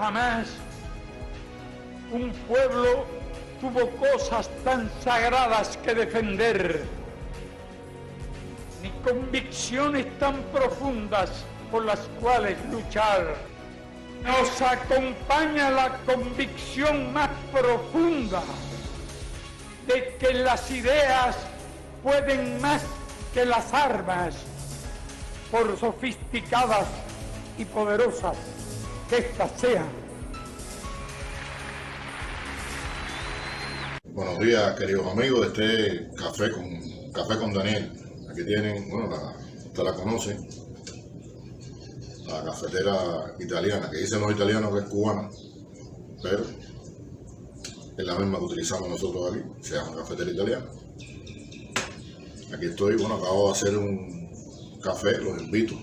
Jamás un pueblo tuvo cosas tan sagradas que defender, ni convicciones tan profundas por las cuales luchar. Nos acompaña la convicción más profunda de que las ideas pueden más que las armas, por sofisticadas y poderosas que éstas sean. Buenos días, queridos amigos de este Café con Daniel. Aquí tienen, usted la conoce, la cafetera italiana, que dicen los italianos que es cubana, pero es la misma que utilizamos nosotros aquí, se llama cafetera italiana. Aquí estoy, acabo de hacer un café, los invito.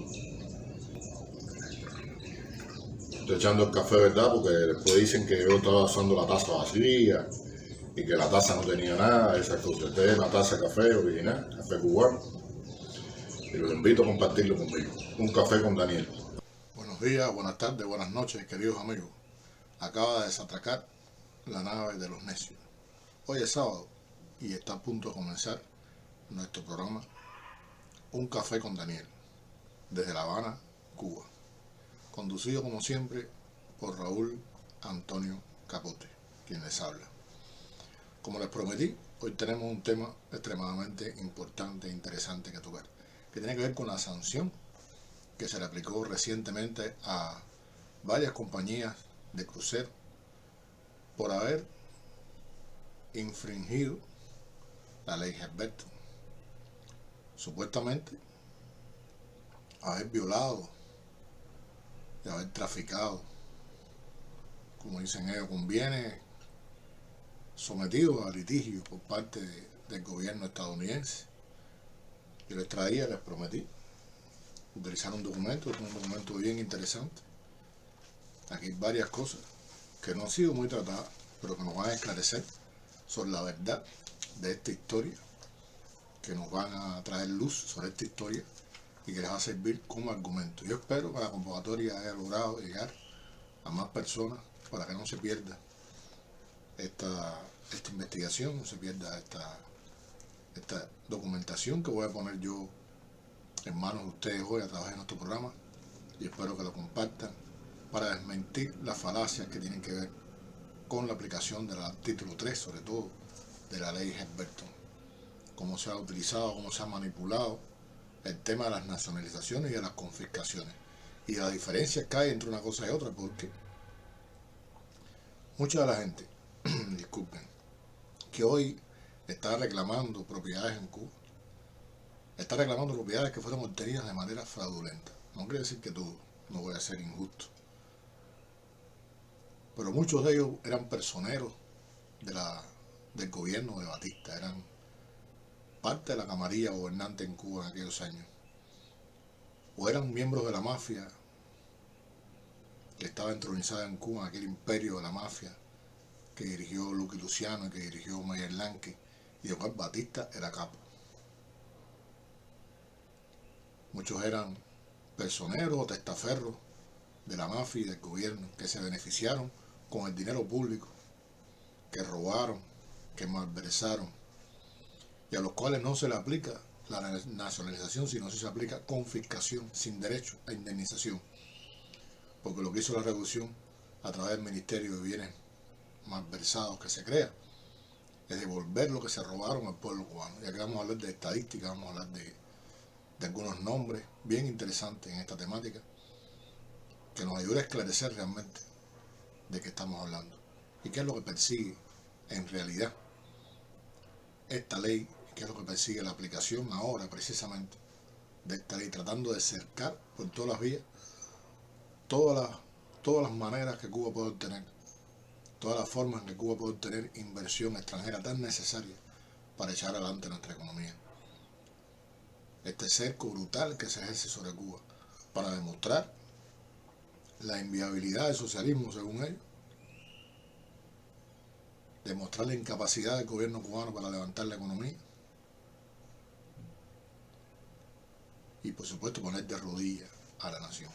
Estoy echando el café, ¿verdad? Porque después dicen que yo estaba usando la taza vacía y que la taza no tenía nada, esas cosas. Esta es una taza de café original, café cubano. Y los invito a compartirlo conmigo. Un café con Daniel. Buenos días, buenas tardes, buenas noches, queridos amigos. Acaba de desatracar la nave de los necios. Hoy es sábado y está a punto de comenzar nuestro programa Un café con Daniel, desde La Habana, Cuba. Conducido como siempre por Raúl Antonio Capote, quien les habla. Como les prometí, hoy tenemos un tema extremadamente importante e interesante que tocar, que tiene que ver con la sanción que se le aplicó recientemente a varias compañías de cruceros por haber infringido la ley Hedberton. Supuestamente haber violado y haber traficado, como dicen ellos, con bienes sometidos a litigio por parte del gobierno estadounidense. Yo les prometí utilizar un documento bien interesante. Aquí hay varias cosas que no han sido muy tratadas, pero que nos van a esclarecer sobre la verdad de esta historia, que nos van a traer luz sobre esta historia y que les va a servir como argumento. Yo espero que la convocatoria haya logrado llegar a más personas para que no se pierda esta investigación, no se pierda esta documentación que voy a poner yo en manos de ustedes hoy a través de nuestro programa, y espero que lo compartan para desmentir las falacias que tienen que ver con la aplicación del artículo 3, sobre todo de la ley Hedberton, cómo se ha utilizado, cómo se ha manipulado el tema de las nacionalizaciones y de las confiscaciones, y las diferencias que hay entre una cosa y otra, porque mucha de la gente, disculpen, que hoy está reclamando propiedades en Cuba, está reclamando propiedades que fueron obtenidas de manera fraudulenta. No quiere decir que todo, no voy a ser injusto, pero muchos de ellos eran personeros del gobierno de Batista, eran parte de la camarilla gobernante en Cuba en aquellos años, o eran miembros de la mafia que estaba entronizada en Cuba, en aquel imperio de la mafia que dirigió Lucky Luciano, que dirigió Meyer Lansky, y el cual Batista era capo. Muchos eran personeros o testaferros de la mafia y del gobierno que se beneficiaron con el dinero público, que robaron, que malversaron, y a los cuales no se le aplica la nacionalización, sino se aplica confiscación sin derecho a indemnización, porque lo que hizo la revolución a través del Ministerio de Bienes Malversados que se crea es devolver lo que se robaron al pueblo cubano. Y aquí vamos a hablar de estadística, vamos a hablar de algunos nombres bien interesantes en esta temática que nos ayuda a esclarecer realmente de qué estamos hablando y qué es lo que persigue en realidad esta ley, qué es lo que persigue la aplicación ahora precisamente de esta ley, tratando de cercar por todas las vías todas las maneras que Cuba puede obtener, todas las formas en que Cuba puede obtener inversión extranjera tan necesaria para echar adelante nuestra economía. Este cerco brutal que se ejerce sobre Cuba para demostrar la inviabilidad del socialismo, según ellos, demostrar la incapacidad del gobierno cubano para levantar la economía y, por supuesto, poner de rodillas a la nación.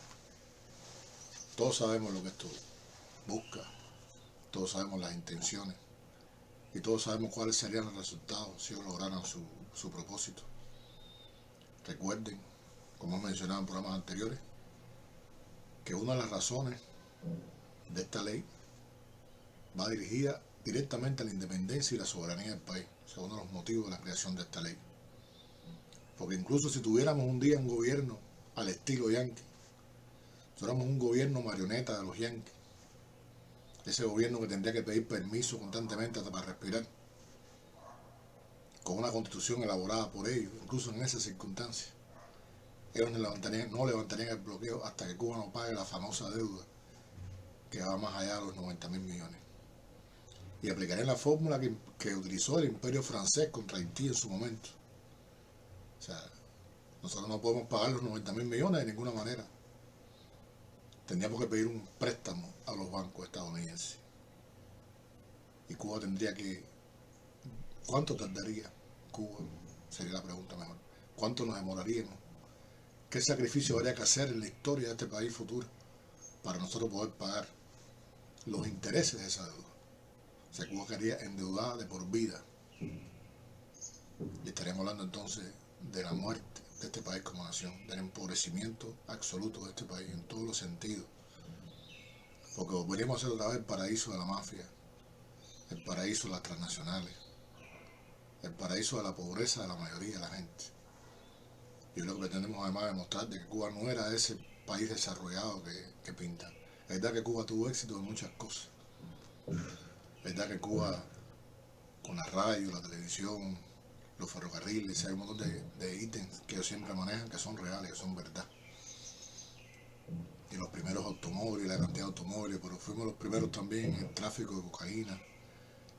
Todos sabemos lo que es todo. busca, todos sabemos las intenciones y todos sabemos cuáles serían los resultados si ellos lograran su propósito. Recuerden, como hemos mencionado en programas anteriores, que una de las razones de esta ley va dirigida directamente a la independencia y la soberanía del país. Ese es uno de los motivos de la creación de esta ley. Porque incluso si tuviéramos un día un gobierno al estilo yanqui, si tuviéramos un gobierno marioneta de los yanquis, ese gobierno que tendría que pedir permiso constantemente hasta para respirar, con una constitución elaborada por ellos, incluso en esas circunstancias, ellos no levantarían el bloqueo hasta que Cuba no pague la famosa deuda que va más allá de los 90.000 millones. Y aplicarían la fórmula que utilizó el imperio francés contra Haití en su momento. O sea, nosotros no podemos pagar los 90.000 millones de ninguna manera. Tendríamos que pedir un préstamo a los bancos estadounidenses. Y Cuba tendría que... ¿Cuánto tardaría Cuba? Sería la pregunta mejor. ¿Cuánto nos demoraríamos? ¿Qué sacrificio habría que hacer en la historia de este país futuro para nosotros poder pagar los intereses de esa deuda? O sea, Cuba quedaría endeudada de por vida. Y estaríamos hablando entonces de la muerte de este país como nación, del empobrecimiento absoluto de este país en todos los sentidos. Porque volveríamos a ser otra vez el paraíso de la mafia, el paraíso de las transnacionales, el paraíso de la pobreza de la mayoría de la gente. Y lo que pretendemos además demostrar de que Cuba no era ese país desarrollado que pintan. Es verdad que Cuba tuvo éxito en muchas cosas. Es verdad que Cuba, con la radio, la televisión, los ferrocarriles, hay un montón de ítems que ellos siempre manejan que son reales, que son verdad. Y los primeros automóviles, la cantidad de automóviles, pero fuimos los primeros también en el tráfico de cocaína,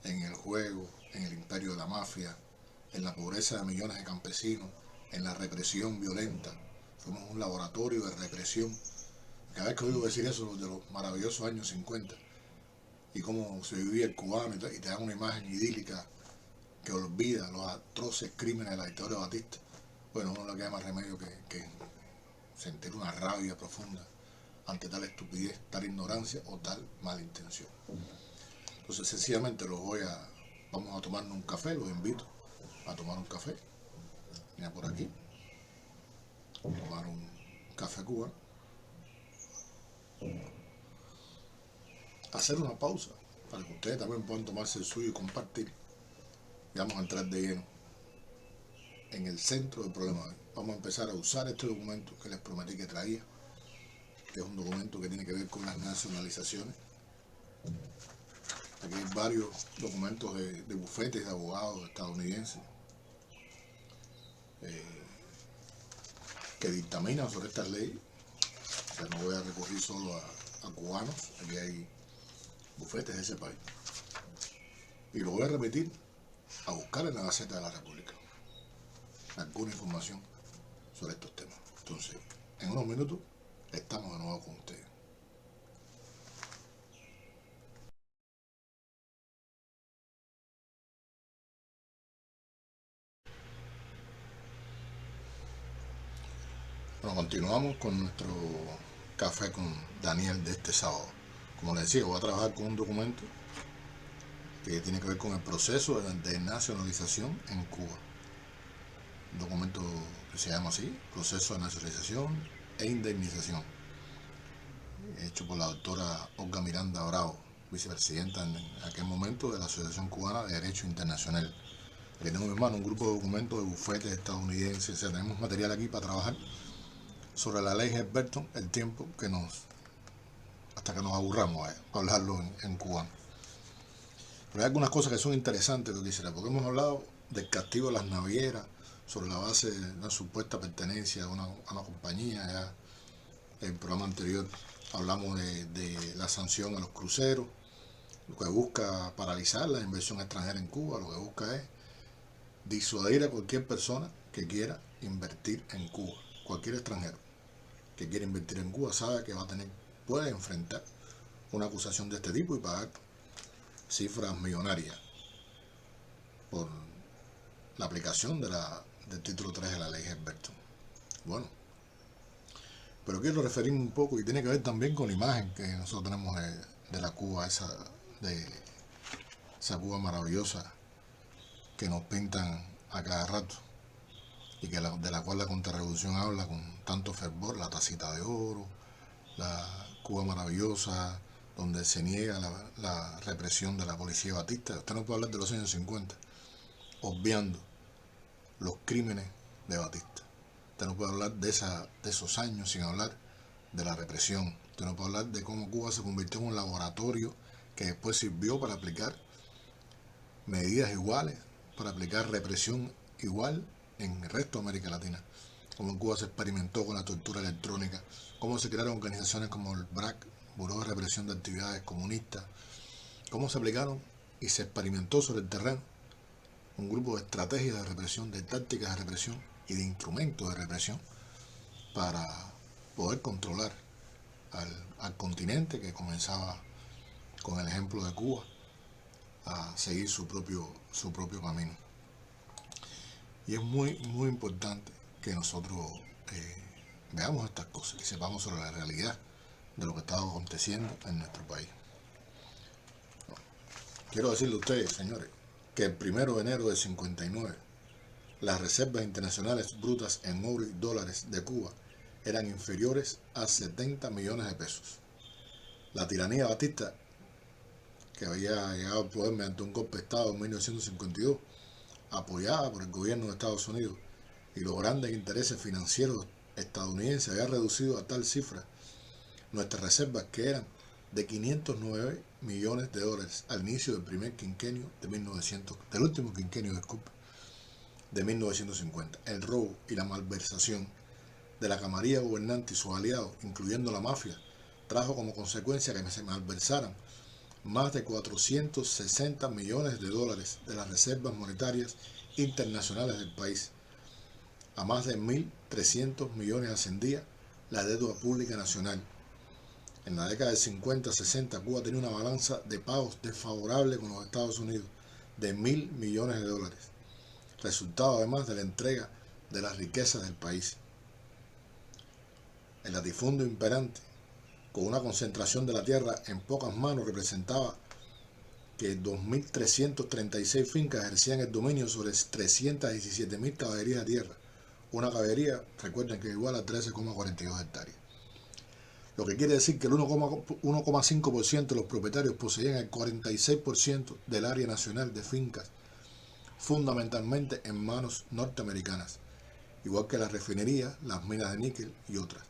en el juego, en el imperio de la mafia, en la pobreza de millones de campesinos, en la represión violenta. Fuimos un laboratorio de represión. Cada vez que oigo decir eso de los maravillosos años 50 y cómo se vivía el cubano y te dan una imagen idílica que olvida los atroces crímenes de la dictadura de Batista, bueno, uno no le queda más remedio que sentir una rabia profunda ante tal estupidez, tal ignorancia o tal mala intención. Entonces sencillamente vamos a tomarnos un café, los invito a tomar un café. Mira por aquí, tomar un café cubano, hacer una pausa para que ustedes también puedan tomarse el suyo y compartir. Y vamos a entrar de lleno en el centro del problema. Vamos a empezar a usar este documento que les prometí que traía, que es un documento que tiene que ver con las nacionalizaciones. Aquí hay varios documentos de bufetes de abogados estadounidenses que dictaminan sobre estas leyes. O sea, no voy a recurrir solo a cubanos, aquí hay bufetes de ese país. Y lo voy a repetir, a buscar en la Gaceta de la República alguna información sobre estos temas. Entonces, en unos minutos estamos de nuevo con ustedes. Bueno, continuamos con nuestro café con Daniel de este sábado. Como les decía, voy a trabajar con un documento que tiene que ver con el proceso de nacionalización en Cuba. Un documento que se llama así, Proceso de Nacionalización e Indemnización, hecho por la doctora Olga Miranda Bravo, vicepresidenta en aquel momento de la Asociación Cubana de Derecho Internacional. Aquí tengo en mi mano un grupo de documentos de bufetes estadounidenses. O sea, tenemos material aquí para trabajar sobre la ley Helms-Burton, el tiempo que hasta que nos aburramos para hablarlo en cubano. Pero hay algunas cosas que son interesantes que quisiera, porque hemos hablado del castigo de las navieras sobre la base de una supuesta pertenencia a una compañía. Ya en el programa anterior hablamos de la sanción a los cruceros, lo que busca paralizar la inversión extranjera en Cuba, lo que busca es disuadir a cualquier persona que quiera invertir en Cuba. Cualquier extranjero que quiera invertir en Cuba sabe que puede enfrentar una acusación de este tipo y pagar cifras millonarias por la aplicación del título 3 de la ley Helms-Burton. Bueno, pero quiero referirme un poco, y tiene que ver también con la imagen que nosotros tenemos la Cuba, de esa Cuba maravillosa que nos pintan a cada rato y de la cual la contrarrevolución habla con tanto fervor, la tacita de oro, la Cuba maravillosa, donde se niega la represión de la policía de Batista. Usted no puede hablar de los años 50 obviando los crímenes de Batista. Usted no puede hablar de esos años sin hablar de la represión. Usted no puede hablar de cómo Cuba se convirtió en un laboratorio que después sirvió para aplicar medidas iguales, para aplicar represión igual en el resto de América Latina. Cómo en Cuba se experimentó con la tortura electrónica, cómo se crearon organizaciones como el BRAC, Buró de Represión de Actividades Comunistas, cómo se aplicaron y se experimentó sobre el terreno un grupo de estrategias de represión, de tácticas de represión y de instrumentos de represión para poder controlar al continente que comenzaba con el ejemplo de Cuba a seguir su propio camino. Y es muy importante que nosotros veamos estas cosas y sepamos sobre la realidad de lo que está aconteciendo en nuestro país. Quiero decirle a ustedes, señores, que el 1 de enero del 59 las reservas internacionales brutas en oro y dólares de Cuba eran inferiores a 70 millones de pesos. La tiranía Batista, que había llegado al poder mediante un golpe de Estado en 1952, apoyada por el gobierno de Estados Unidos y los grandes intereses financieros estadounidenses, había reducido a tal cifra nuestras reservas, que eran de 509 millones de dólares al inicio del primer quinquenio del último quinquenio, de 1950. El robo y la malversación de la camarilla gobernante y sus aliados, incluyendo la mafia, trajo como consecuencia que se malversaran más de 460 millones de dólares de las reservas monetarias internacionales del país. A más de 1.300 millones ascendía la deuda pública nacional. En la década del 50-60, Cuba tenía una balanza de pagos desfavorable con los Estados Unidos de 1.000 millones de dólares, resultado además de la entrega de las riquezas del país. El latifundio imperante, con una concentración de la tierra en pocas manos, representaba que 2.336 fincas ejercían el dominio sobre 317.000 caballerías de tierra. Una caballería, recuerden, que igual a 13,42 hectáreas. Lo que quiere decir que el 1,5% de los propietarios poseían el 46% del área nacional de fincas, fundamentalmente en manos norteamericanas, igual que las refinerías, las minas de níquel y otras,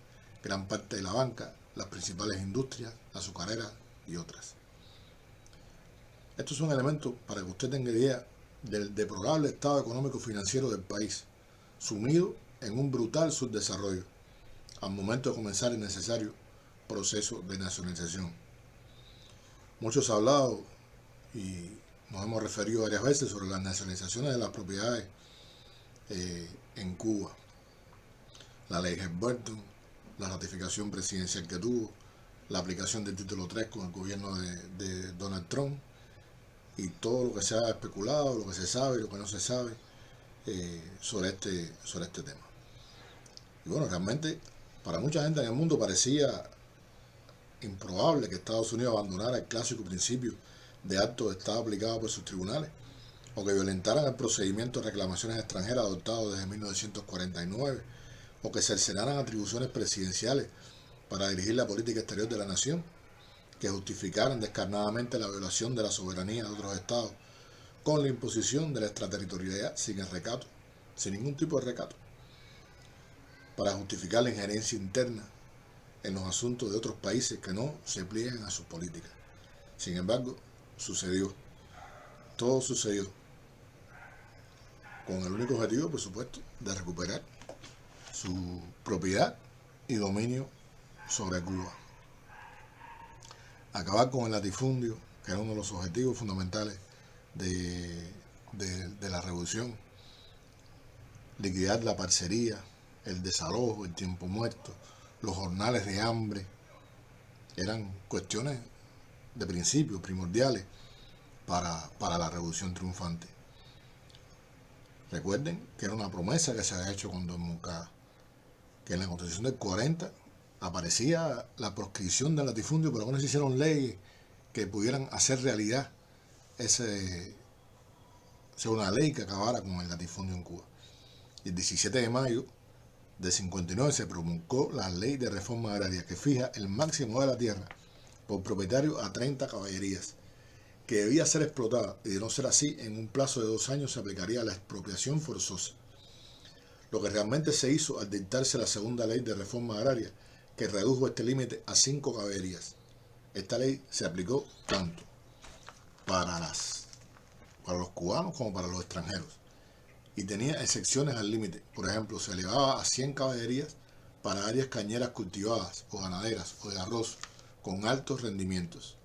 gran parte de la banca, las principales industrias, azucareras y otras. Estos son elementos para que usted tenga idea del deplorable estado económico financiero del país, sumido en un brutal subdesarrollo, al momento de comenzar el necesario proceso de nacionalización. Muchos han hablado y nos hemos referido varias veces sobre las nacionalizaciones de las propiedades en Cuba. La ley Helms-Burton, la ratificación presidencial que tuvo, la aplicación del título 3 con el gobierno de Donald Trump y todo lo que se ha especulado, lo que se sabe y lo que no se sabe sobre este tema. Y bueno, realmente para mucha gente en el mundo parecía improbable que Estados Unidos abandonara el clásico principio de acto de Estado aplicado por sus tribunales, o que violentaran el procedimiento de reclamaciones extranjeras adoptado desde 1949, o que cercenaran atribuciones presidenciales para dirigir la política exterior de la nación, que justificaran descarnadamente la violación de la soberanía de otros estados con la imposición de la extraterritorialidad sin ningún tipo de recato, para justificar la injerencia interna en los asuntos de otros países que no se pliegan a sus políticas. Sin embargo, todo sucedió con el único objetivo, por supuesto, de recuperar su propiedad y dominio sobre Cuba. Acabar con el latifundio, que era uno de los objetivos fundamentales de la revolución. Liquidar la parcería, el desalojo, el tiempo muerto, los jornales de hambre, eran cuestiones de principio, primordiales para la revolución triunfante. Recuerden que era una promesa que se había hecho con Don Moncada, que en la Constitución del 40 aparecía la proscripción del latifundio, pero que no se hicieron leyes que pudieran hacer realidad una ley que acabara con el latifundio en Cuba. Y el 17 de mayo del 59 se promulgó la ley de reforma agraria que fija el máximo de la tierra por propietario a 30 caballerías, que debía ser explotada, y de no ser así, en un plazo de 2 años se aplicaría la expropiación forzosa. Lo que realmente se hizo al dictarse la segunda ley de reforma agraria, que redujo este límite a 5 caballerías. Esta ley se aplicó tanto para los cubanos como para los extranjeros, y tenía excepciones al límite. Por ejemplo, se elevaba a 100 caballerías para áreas cañeras cultivadas o ganaderas o de arroz con altos rendimientos.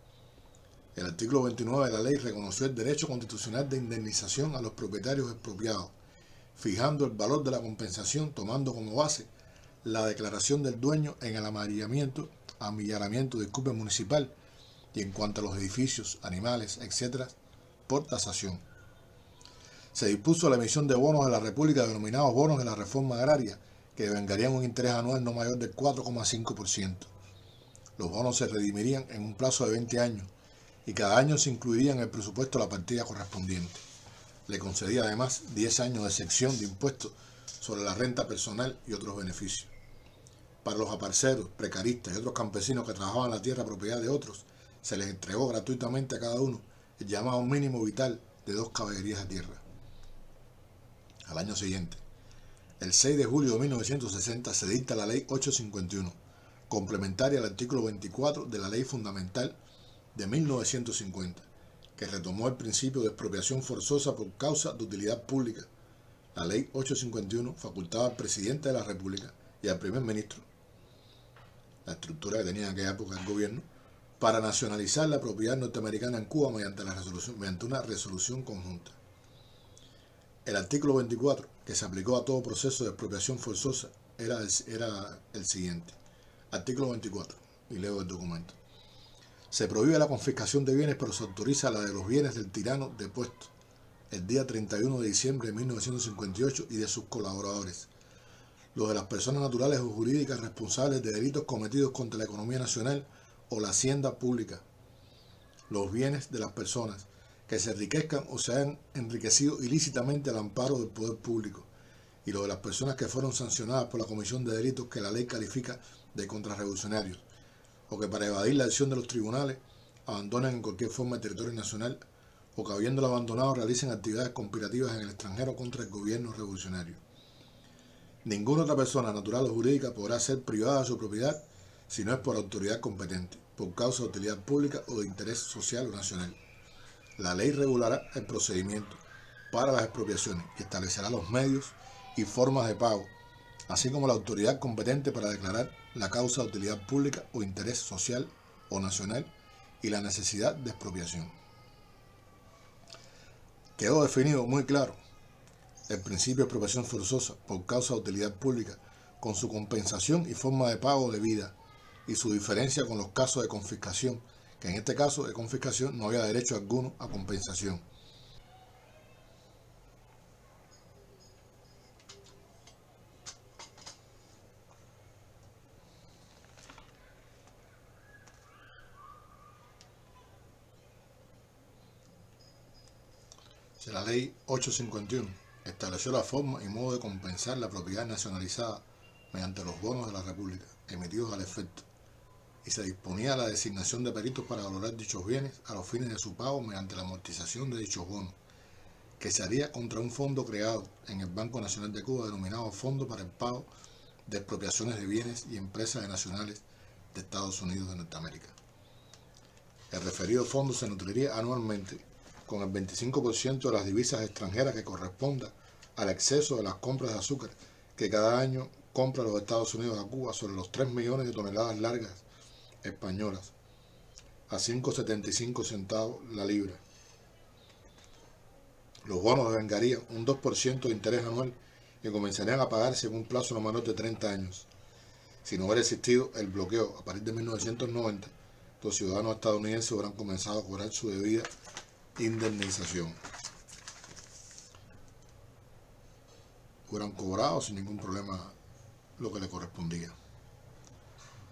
El artículo 29 de la ley reconoció el derecho constitucional de indemnización a los propietarios expropiados, fijando el valor de la compensación tomando como base la declaración del dueño en el amillaramiento municipal, y en cuanto a los edificios, animales, etc., por tasación. Se dispuso la emisión de bonos de la República denominados bonos de la reforma agraria, que devengarían un interés anual no mayor del 4,5%. Los bonos se redimirían en un plazo de 20 años y cada año se incluiría en el presupuesto la partida correspondiente. Le concedía además 10 años de exención de impuestos sobre la renta personal y otros beneficios. Para los aparceros, precaristas y otros campesinos que trabajaban la tierra propiedad de otros, se les entregó gratuitamente a cada uno el llamado mínimo vital de 2 caballerías de tierra. Al año siguiente, el 6 de julio de 1960, se dicta la Ley 851, complementaria al artículo 24 de la Ley Fundamental de 1950, que retomó el principio de expropiación forzosa por causa de utilidad pública. La Ley 851 facultaba al presidente de la República y al primer ministro, la estructura que tenía en aquella época el gobierno, para nacionalizar la propiedad norteamericana en Cuba mediante una resolución conjunta. El artículo 24, que se aplicó a todo proceso de expropiación forzosa, era el siguiente. Artículo 24, y leo el documento. Se prohíbe la confiscación de bienes, pero se autoriza la de los bienes del tirano depuesto el día 31 de diciembre de 1958 y de sus colaboradores, los de las personas naturales o jurídicas responsables de delitos cometidos contra la economía nacional o la hacienda pública, los bienes de las personas que se enriquezcan o se hayan enriquecido ilícitamente al amparo del poder público, y los de las personas que fueron sancionadas por la comisión de delitos que la ley califica de contrarrevolucionarios, o que para evadir la acción de los tribunales abandonen en cualquier forma el territorio nacional, o que habiéndolo abandonado realicen actividades conspirativas en el extranjero contra el gobierno revolucionario. Ninguna otra persona natural o jurídica podrá ser privada de su propiedad si no es por autoridad competente, por causa de utilidad pública o de interés social o nacional. La ley regulará el procedimiento para las expropiaciones y establecerá los medios y formas de pago, así como la autoridad competente para declarar la causa de utilidad pública o interés social o nacional y la necesidad de expropiación. Quedó definido muy claro el principio de expropiación forzosa por causa de utilidad pública, con su compensación y forma de pago debida, y su diferencia con los casos de confiscación, que en este caso de confiscación no había derecho alguno a compensación. La ley 851 estableció la forma y modo de compensar la propiedad nacionalizada mediante los bonos de la República emitidos al efecto, y se disponía la designación de peritos para valorar dichos bienes a los fines de su pago mediante la amortización de dichos bonos, que se haría contra un fondo creado en el Banco Nacional de Cuba denominado Fondo para el Pago de Expropiaciones de Bienes y Empresas Nacionales de Estados Unidos de Norteamérica. El referido fondo se nutriría anualmente con el 25% de las divisas extranjeras que corresponda al exceso de las compras de azúcar que cada año compra los Estados Unidos a Cuba sobre los 3 millones de toneladas largas españolas, a 5,75 centavos la libra. Los bonos devengarían un 2% de interés anual y comenzarían a pagarse en un plazo no menor de 30 años. Si no hubiera existido el bloqueo a partir de 1990, los ciudadanos estadounidenses hubieran comenzado a cobrar su debida indemnización. Hubieran cobrado sin ningún problema lo que le correspondía.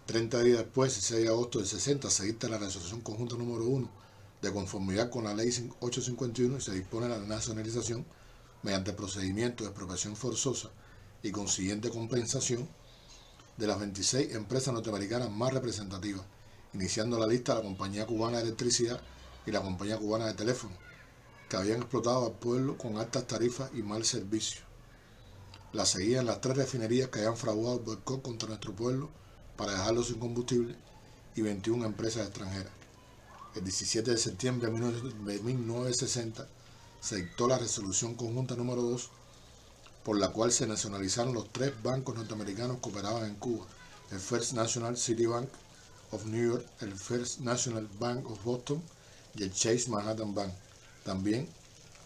30 días después, el 6 de agosto del 60, se dicta la resolución conjunta número 1 de conformidad con la ley 851 y se dispone la nacionalización mediante procedimiento de expropiación forzosa y consiguiente compensación de las 26 empresas norteamericanas más representativas, iniciando la lista la Compañía Cubana de Electricidad y la Compañía Cubana de Teléfono, que habían explotado al pueblo con altas tarifas y mal servicio. La seguían las 3 refinerías que habían fraguado el boicot contra nuestro pueblo para dejarlo sin combustible y 21 empresas extranjeras. El 17 de septiembre de 1960 se dictó la resolución conjunta número 2 por la cual se nacionalizaron los 3 bancos norteamericanos que operaban en Cuba: el First National City Bank of New York, el First National Bank of Boston y el Chase Manhattan Bank, también,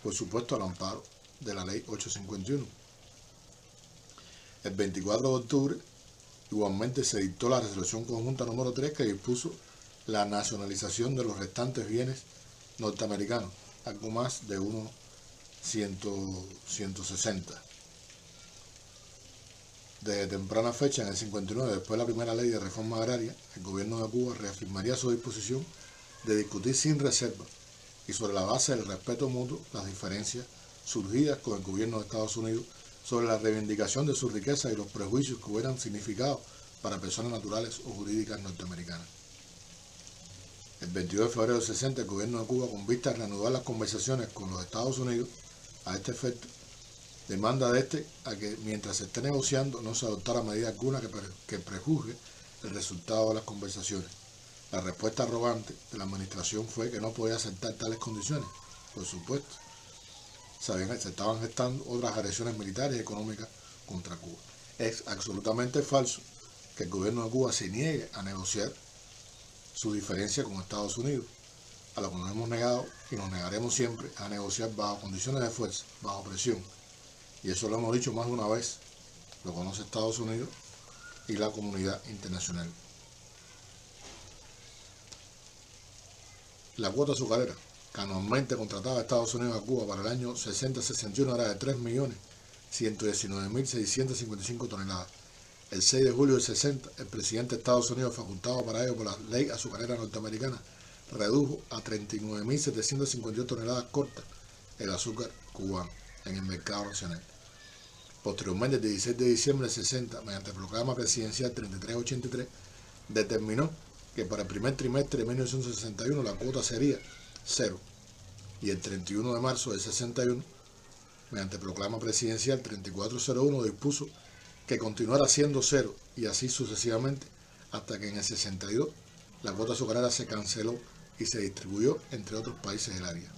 por supuesto, al amparo de la ley 851. El 24 de octubre, igualmente, se dictó la resolución conjunta número 3 que dispuso la nacionalización de los restantes bienes norteamericanos, algo más de 160. Desde temprana fecha, en el 59, después de la primera ley de reforma agraria, el gobierno de Cuba reafirmaría su disposición de discutir sin reserva y sobre la base del respeto mutuo las diferencias surgidas con el gobierno de Estados Unidos sobre la reivindicación de su riqueza y los prejuicios que hubieran significado para personas naturales o jurídicas norteamericanas. El 22 de febrero del 60, el gobierno de Cuba, con vista a reanudar las conversaciones con los Estados Unidos a este efecto, demanda de este a que mientras se esté negociando no se adoptara medida alguna que prejuzgue el resultado de las conversaciones. La respuesta arrogante de la administración fue que no podía aceptar tales condiciones. Por supuesto, se estaban gestando otras agresiones militares y económicas contra Cuba. Es absolutamente falso que el gobierno de Cuba se niegue a negociar su diferencia con Estados Unidos, a lo que nos hemos negado y nos negaremos siempre a negociar bajo condiciones de fuerza, bajo presión. Y eso lo hemos dicho más de una vez, lo conoce Estados Unidos y la comunidad internacional. La cuota azucarera que anualmente contrataba Estados Unidos a Cuba para el año 60-61 era de 3.119.655 toneladas. El 6 de julio del 60, el presidente de Estados Unidos, facultado para ello por la ley azucarera norteamericana, redujo a 39.752 toneladas cortas el azúcar cubano en el mercado nacional. Posteriormente, el 16 de diciembre del 60, mediante el programa presidencial 3383, determinó que para el primer trimestre de 1961 la cuota sería 0, y el 31 de marzo del 61, mediante el proclama presidencial 3401, dispuso que continuara siendo 0 y así sucesivamente hasta que en el 62 la cuota azucarera se canceló y se distribuyó entre otros países del área.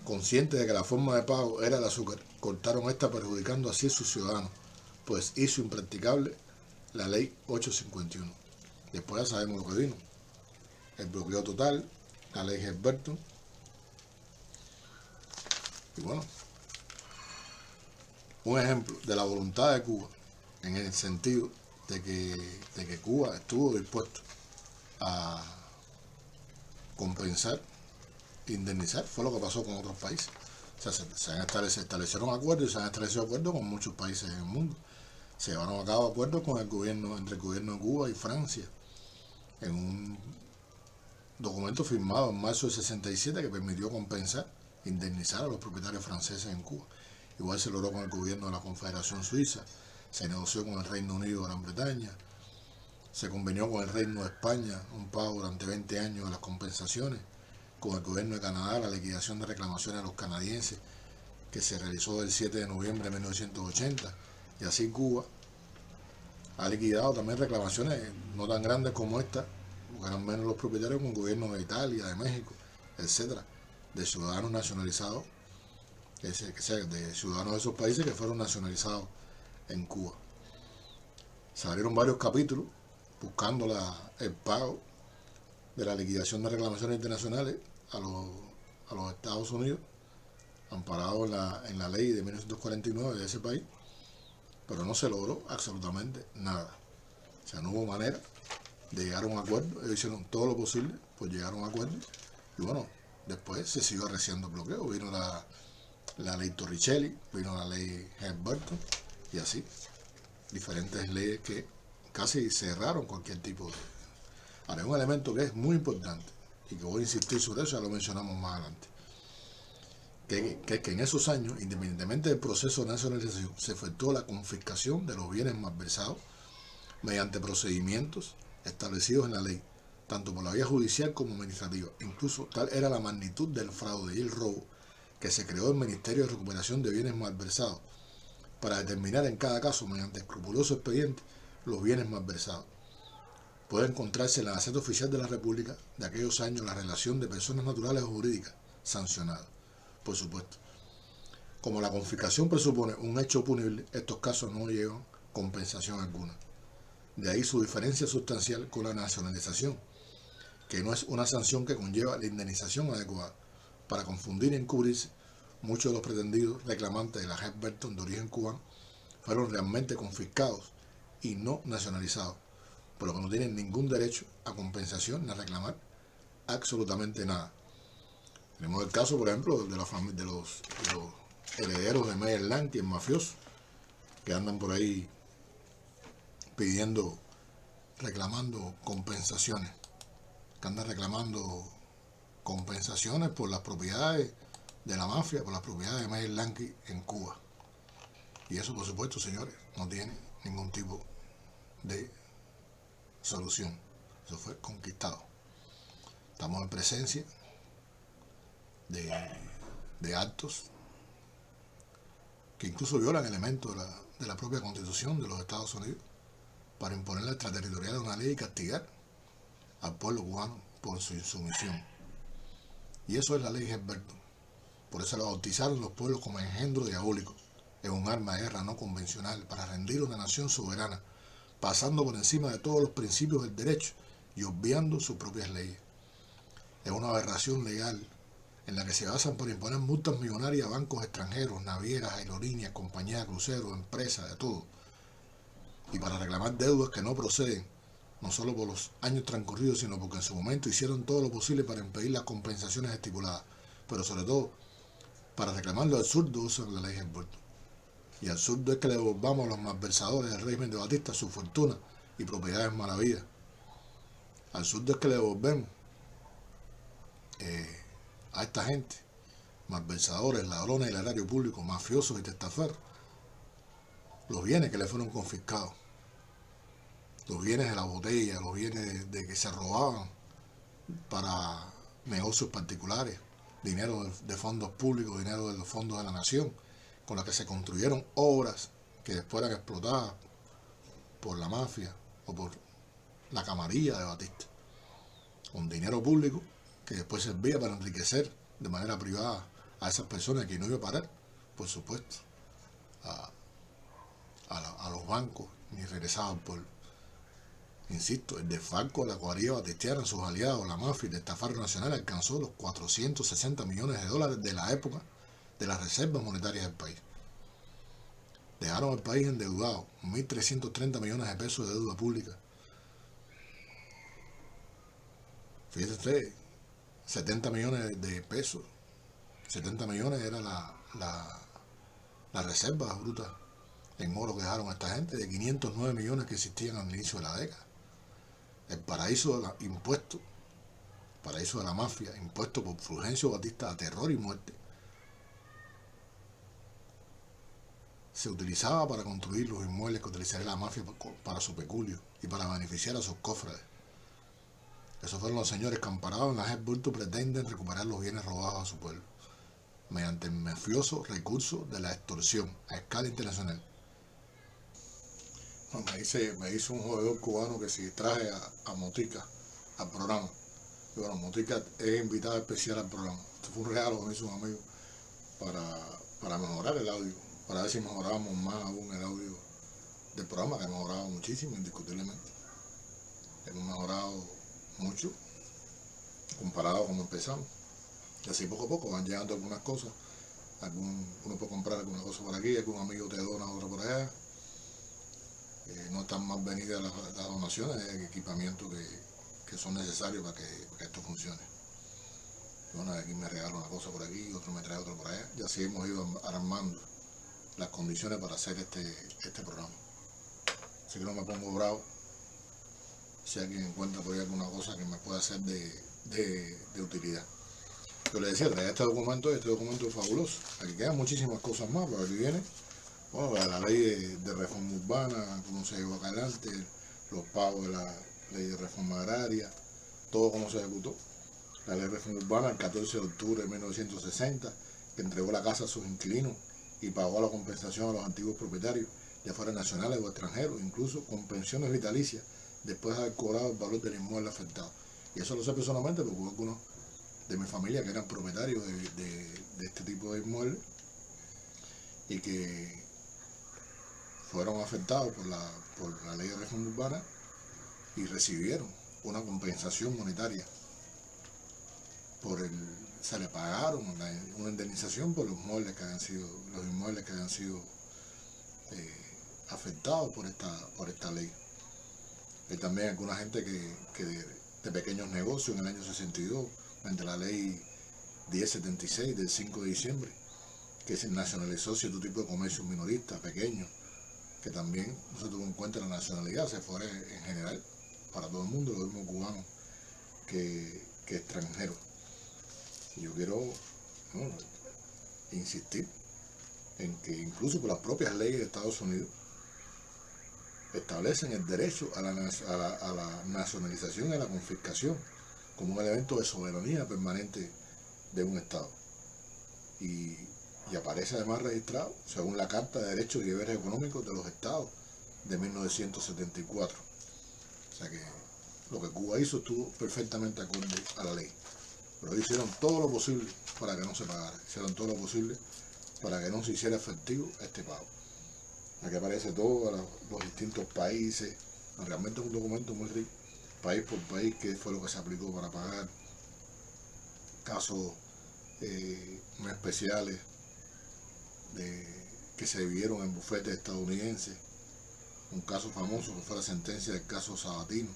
Conscientes de que la forma de pago era el azúcar, cortaron esta perjudicando así a sus ciudadanos, pues hizo impracticable la ley 851. Después ya sabemos lo que vino: el bloqueo total, la ley Helberton. Y bueno, un ejemplo de la voluntad de Cuba en el sentido de que Cuba estuvo dispuesto a compensar, indemnizar, fue lo que pasó con otros países. O sea, se establecieron acuerdos y se han establecido acuerdos con muchos países en el mundo. Se llevaron a cabo acuerdos con el gobierno, entre el gobierno de Cuba y Francia, en un documento firmado en marzo del 67 que permitió compensar, indemnizar a los propietarios franceses en Cuba. Igual se logró con el gobierno de la Confederación Suiza, se negoció con el Reino Unido de Gran Bretaña, se convenió con el Reino de España un pago durante 20 años de las compensaciones, con el gobierno de Canadá la liquidación de reclamaciones a los canadienses, que se realizó el 7 de noviembre de 1980, y así Cuba ha liquidado también reclamaciones no tan grandes como esta, porque eran menos los propietarios, con gobiernos de Italia, de México, etcétera, de ciudadanos nacionalizados, de ciudadanos de esos países que fueron nacionalizados en Cuba. Se abrieron varios capítulos buscando el pago de la liquidación de reclamaciones internacionales a los Estados Unidos, amparado en la ley de 1949 de ese país, pero no se logró absolutamente nada. O sea, no hubo manera de llegar a un acuerdo. Ellos hicieron todo lo posible por llegar a un acuerdo, y bueno, después se siguió arreciando el bloqueo. Vino la ley Torricelli, vino la ley Helberton, y así diferentes leyes que casi cerraron cualquier tipo de... Ahora, hay un elemento que es muy importante y que voy a insistir sobre eso, ya lo mencionamos más adelante, que es que en esos años, independientemente del proceso de nacionalización, se efectuó la confiscación de los bienes malversados mediante procedimientos establecidos en la ley, tanto por la vía judicial como administrativa. Incluso tal era la magnitud del fraude y el robo que se creó el Ministerio de Recuperación de Bienes Malversados para determinar en cada caso, mediante escrupuloso expediente, los bienes malversados. Puede encontrarse en la Gaceta Oficial de la República de aquellos años la relación de personas naturales o jurídicas sancionadas, por supuesto. Como la confiscación presupone un hecho punible, estos casos no llevan compensación alguna. De ahí su diferencia sustancial con la nacionalización, que no es una sanción que conlleva la indemnización adecuada. Para confundir y encubrirse, muchos de los pretendidos reclamantes de la Halliburton de origen cubano fueron realmente confiscados y no nacionalizados, por lo que no tienen ningún derecho a compensación ni a reclamar absolutamente nada. Tenemos el caso, por ejemplo, de los herederos de Meyer Lansky, el mafioso, que andan por ahí reclamando compensaciones, por las propiedades de la mafia, por las propiedades de Meyer Lansky en Cuba. Y eso, por supuesto, señores, no tiene ningún tipo de solución. Eso fue conquistado. Estamos en presencia de actos que incluso violan elementos de la propia Constitución de los Estados Unidos para imponer la extraterritorialidad de una ley y castigar al pueblo cubano por su insumisión. Y eso es la ley Halliburton. Por eso la bautizaron los pueblos como engendro diabólico. Es un arma de guerra no convencional para rendir una nación soberana, pasando por encima de todos los principios del derecho y obviando sus propias leyes. Es una aberración legal en la que se basan por imponer multas millonarias a bancos extranjeros, navieras, aerolíneas, compañías de cruceros, empresas, de todo. Y para reclamar deudas que no proceden, no solo por los años transcurridos, sino porque en su momento hicieron todo lo posible para impedir las compensaciones estipuladas, pero sobre todo para reclamar lo absurdo usan la ley Halliburton. Y absurdo es que le devolvamos a los malversadores del régimen de Batista su fortuna y propiedades malavidas. Absurdo es que le devolvemos a esta gente, malversadores, ladrones del erario público, mafiosos y testaferros, los bienes que le fueron confiscados, los bienes de la botella, los bienes de que se robaban para negocios particulares, dinero de fondos públicos, dinero de los fondos de la nación, con los que se construyeron obras que después eran explotadas por la mafia o por la camarilla de Batista, con dinero público que después servía para enriquecer de manera privada a esas personas que no iba a parar, por supuesto, a los bancos ni regresaba al pueblo. Insisto, el desfalco de la cuadrilla batistiana, sus aliados, la mafia y el estafario nacional alcanzó los 460 millones de dólares de la época de las reservas monetarias del país. Dejaron al país endeudado, 1.330 millones de pesos de deuda pública. Fíjense ustedes, 70 millones de pesos, 70 millones era la reserva bruta en oro que dejaron a esta gente, de 509 millones que existían al inicio de la década. El paraíso de impuesto, paraíso de la mafia, impuesto por Fulgencio Batista a terror y muerte, se utilizaba para construir los inmuebles que utilizaría la mafia para su peculio y para beneficiar a sus cofrades. Esos fueron los señores que, amparados en la Halliburton, pretenden recuperar los bienes robados a su pueblo, mediante el mafioso recurso de la extorsión a escala internacional. Bueno, me hizo un jugador cubano que si traje a Motica al programa. Y bueno, Motica es invitada especial al programa. Esto fue un regalo que me hizo un amigo para mejorar el audio, para ver si mejorábamos más aún el audio del programa, que ha mejorado muchísimo, indiscutiblemente. Hemos mejorado mucho comparado a como empezamos. Y así poco a poco van llegando algunas cosas. Uno puede comprar alguna cosa por aquí, algún amigo te dona otra por allá. No están más venidas las donaciones, el equipamiento que son necesarios para que esto funcione. Bueno, aquí me regala una cosa por aquí, otro me trae otra por allá. Y así hemos ido armando las condiciones para hacer este programa. Así que no me pongo bravo si alguien encuentra por ahí alguna cosa que me pueda ser de utilidad. Yo le decía, traía este documento es fabuloso. Aquí quedan muchísimas cosas más, pero aquí viene, bueno, la ley de reforma urbana, cómo se llevó acá adelante, los pagos de la ley de reforma agraria, todo cómo se ejecutó. La ley de reforma urbana el 14 de octubre de 1960, que entregó la casa a sus inquilinos y pagó la compensación a los antiguos propietarios, ya fueran nacionales o extranjeros, incluso con pensiones vitalicias, después de haber cobrado el valor del inmueble afectado. Y eso lo sé personalmente porque hubo algunos de mi familia que eran propietarios de este tipo de inmuebles y que fueron afectados por la ley de reforma urbana y recibieron una compensación monetaria se le pagaron una indemnización por los inmuebles que habían sido afectados por esta ley. Hay también alguna gente que de pequeños negocios en el año 62, mediante la ley 1076 del 5 de diciembre, que se nacionalizó cierto tipo de comercio minorista, pequeño, que también no se tuvo en cuenta la nacionalidad, se fue en general para todo el mundo, lo mismo cubano que extranjero. Y yo quiero insistir en que incluso por las propias leyes de Estados Unidos establecen el derecho a la nacionalización y a la confiscación como un elemento de soberanía permanente de un Estado. Y aparece además registrado según la Carta de Derechos y Deberes Económicos de los Estados de 1974. O sea que lo que Cuba hizo estuvo perfectamente acorde a la ley. Pero hicieron todo lo posible para que no se pagara, hicieron todo lo posible para que no se hiciera efectivo este pago. Aquí aparece todos los distintos países, realmente es un documento muy rico, país por país, qué fue lo que se aplicó para pagar, casos muy especiales que se vivieron en bufetes estadounidenses, un caso famoso que fue la sentencia del caso Sabatino,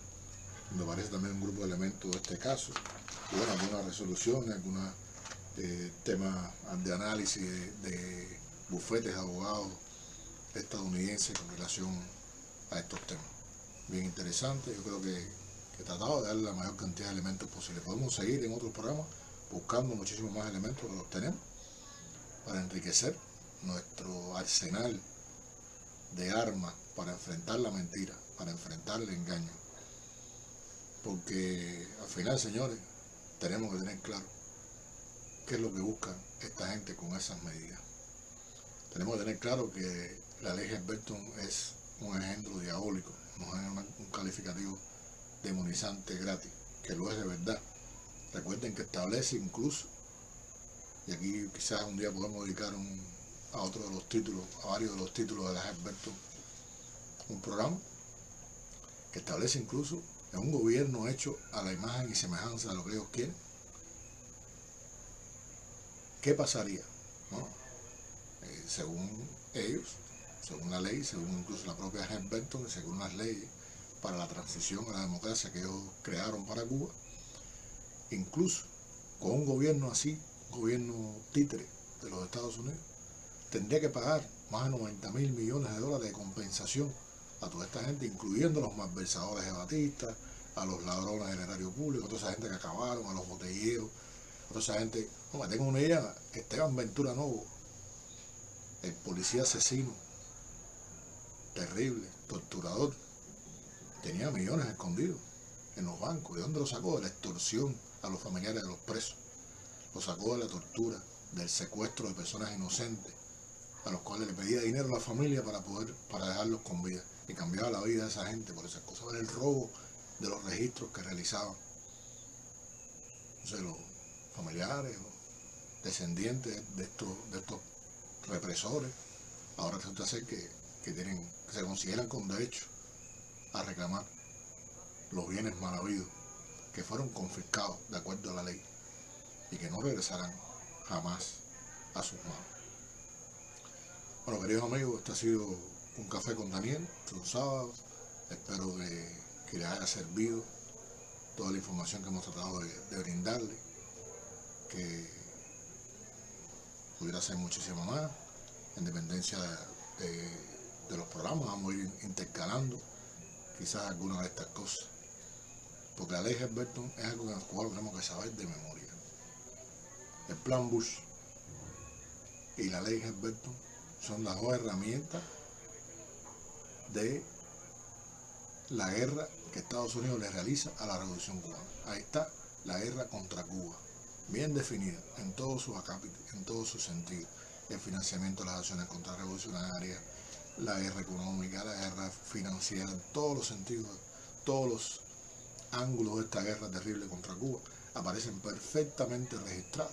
donde aparece también un grupo de elementos de este caso. Y bueno, algunas resoluciones, algunos temas de análisis de bufetes de abogados estadounidenses con relación a estos temas. Bien interesante, yo creo que he tratado de darle la mayor cantidad de elementos posible. Podemos seguir en otros programas buscando muchísimos más elementos que los tenemos para enriquecer nuestro arsenal de armas para enfrentar la mentira, para enfrentar el engaño. Porque al final, señores, tenemos que tener claro qué es lo que busca esta gente con esas medidas. Tenemos que tener claro que la ley Helberton es un engendro diabólico, no es un calificativo demonizante gratis, que lo es de verdad. Recuerden que establece incluso, y aquí quizás un día podemos dedicar a otro de los títulos, a varios de los títulos de la Helberton, un programa que establece incluso en un gobierno hecho a la imagen y semejanza de lo que ellos quieren, ¿qué pasaría? ¿No? Según ellos, según la ley, según incluso la propia Helberton y según las leyes para la transición a la democracia que ellos crearon para Cuba, incluso con un gobierno así, un gobierno títere de los Estados Unidos, tendría que pagar más de 90.000 millones de dólares de compensación a toda esta gente, incluyendo a los malversadores de Batista, a los ladrones del erario público, a toda esa gente que acabaron, a los botilleros, a toda esa gente. No, me tengo una idea, Esteban Ventura Novo, el policía asesino, terrible, torturador, tenía millones escondidos en los bancos. ¿De dónde lo sacó? De la extorsión a los familiares de los presos. Lo sacó de la tortura, del secuestro de personas inocentes, a los cuales le pedía dinero a la familia para dejarlos con vida. Y cambiaba la vida de esa gente por esas cosas. Era el robo de los registros que realizaban. Entonces los familiares, los descendientes de estos represores, ahora resulta ser que se consideran con derecho a reclamar los bienes mal habidos que fueron confiscados de acuerdo a la ley y que no regresarán jamás a sus manos. Bueno, queridos amigos, este ha sido un café con Daniel, los sábados. Espero que les haya servido toda la información que hemos tratado de brindarle, que pudiera ser muchísimo más, en dependencia de los programas. Vamos a ir intercalando quizás algunas de estas cosas. porque la ley Helberton es algo que los cubanos tenemos que saber de memoria. El plan Bush y la ley Helberton son las dos herramientas de la guerra que Estados Unidos le realiza a la revolución cubana. Ahí está la guerra contra Cuba, bien definida en todos sus acápites, en todos sus sentidos. El financiamiento de las acciones contrarrevolucionarias, la guerra económica, la guerra financiera, en todos los sentidos, todos los ángulos de esta guerra terrible contra Cuba aparecen perfectamente registrados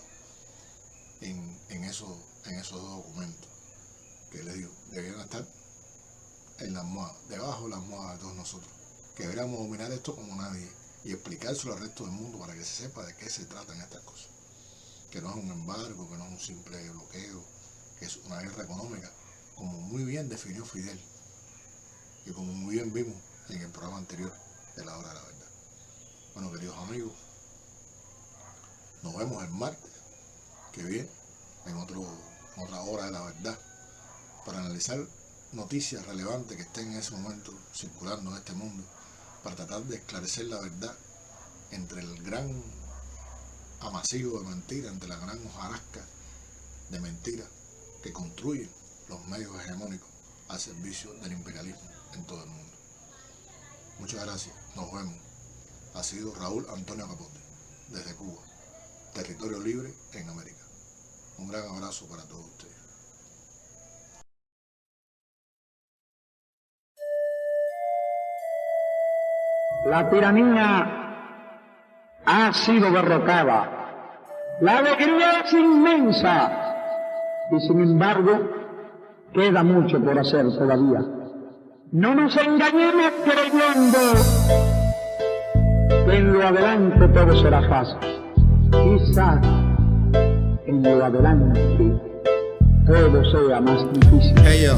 en esos dos documentos que les digo, deberían estar en la almohada, debajo de la almohada de todos nosotros, que deberíamos dominar esto como nadie y explicárselo al resto del mundo para que se sepa de qué se tratan estas cosas, que no es un embargo, que no es un simple bloqueo, que es una guerra económica, como muy bien definió Fidel y como muy bien vimos en el programa anterior de la hora de la verdad. Bueno, queridos amigos, nos vemos el martes que viene en otra hora de la verdad para analizar noticias relevantes que estén en ese momento circulando en este mundo, para tratar de esclarecer la verdad entre el gran amasijo de mentiras, entre la gran hojarasca de mentiras que construyen los medios hegemónicos al servicio del imperialismo en todo el mundo. Muchas gracias, nos vemos. Ha sido Raúl Antonio Capote, desde Cuba, territorio libre en América. Un gran abrazo para todos ustedes. La tiranía ha sido derrotada. La alegría es inmensa. Y sin embargo, queda mucho por hacer todavía. No nos engañemos creyendo que en lo adelante todo será fácil. Quizás en lo adelante todo sea más difícil. Hey yo,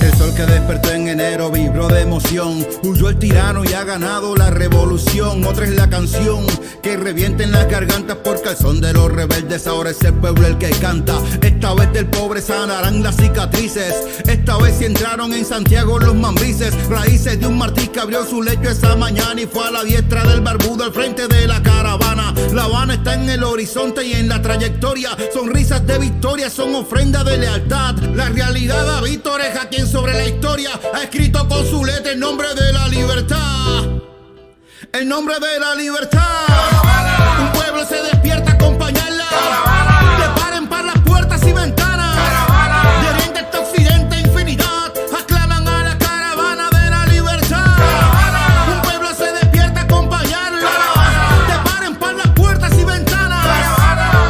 el sol que despertó en enero vibró de emoción. Huyó el tirano y ha ganado la revolución. Otra es la canción que revienta en las gargantas, porque al son de los rebeldes ahora es el pueblo el que canta. Esta vez del pobre sanarán las cicatrices. Esta vez si entraron en Santiago los mambrices, raíces de un Martí que abrió su lecho esa mañana y fue a la diestra del barbudo al frente de la caravana. La Habana está en el horizonte y en la trayectoria. Sonrisas de victoria son ofrenda de lealtad. La realidad da vítores a quien sobre la historia ha escrito con su letra el nombre de la libertad. El nombre de la libertad. Un pueblo se despierta a acompañarla. Preparen para las puertas y ventanas. De oriente hasta occidente infinidad aclaman a la caravana de la libertad. Un pueblo se despierta a acompañarla. Preparen para las puertas y ventanas.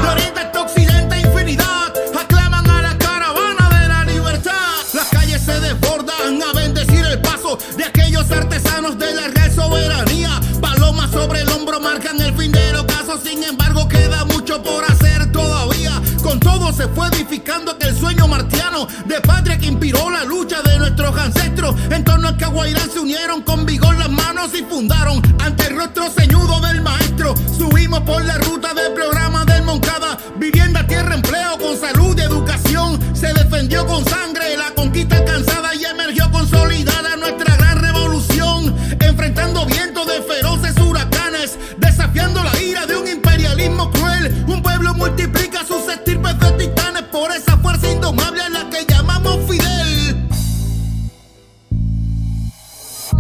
De oriente hasta occidente infinidad aclaman a la caravana de la libertad. Las calles se desbordan a bendecir el paso de aquellos artesanos de la real soberanía. Palomas sobre el hombro marcan el fin del ocaso. Sin embargo queda mucho por hacer todavía. Con todo se fue edificando aquel sueño martiano de patria que inspiró la lucha de nuestros ancestros. En torno al Caguairán se unieron con vigor las manos y fundaron ante el rostro ceñudo del maestro. Subimos por la ruta del programa del Moncada. Vivienda, tierra, empleo con salud y educación. Se defendió con sangre la conquista alcanzada y emergió consolidada nuestra gran revolución. Enfrentando vientos de feroces huracanes, desafiando la ira de un imperialismo cruel. Un pueblo multiplica sus estirpes de titanes por esa fuerza indomable a la que llamamos Fidel.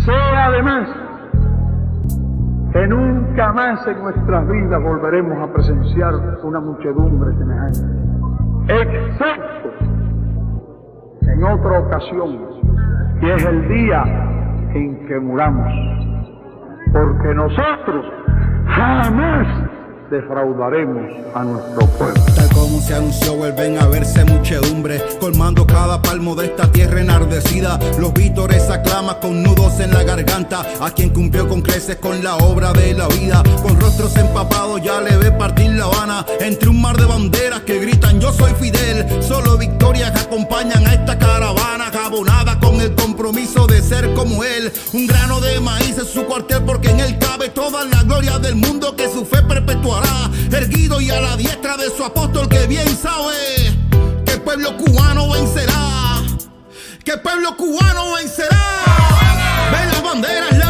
Sé además que nunca más en nuestras vidas volveremos a presenciar una muchedumbre semejante, excepto en otra ocasión, que es el día en que muramos, porque nosotros jamás defraudaremos a nuestro pueblo. Tal como se anunció, vuelven a verse muchedumbre, colmando cada palmo de esta tierra enardecida. Los vítores aclaman con nudos en la garganta a quien cumplió con creces con la obra de la vida. Con rostros empapados ya le ve partir La Habana, entre un mar de banderas que gritan yo soy Fidel. Solo victorias que acompañan a esta caravana, jabonada con el compromiso de ser como él. Un grano de maíz en su cuartel, porque en él cabe toda la gloria del mundo que su fe perpetuará. Erguido y a la diestra de su apóstol que bien sabe que el pueblo cubano vencerá. Que el pueblo cubano vencerá. Ven las banderas.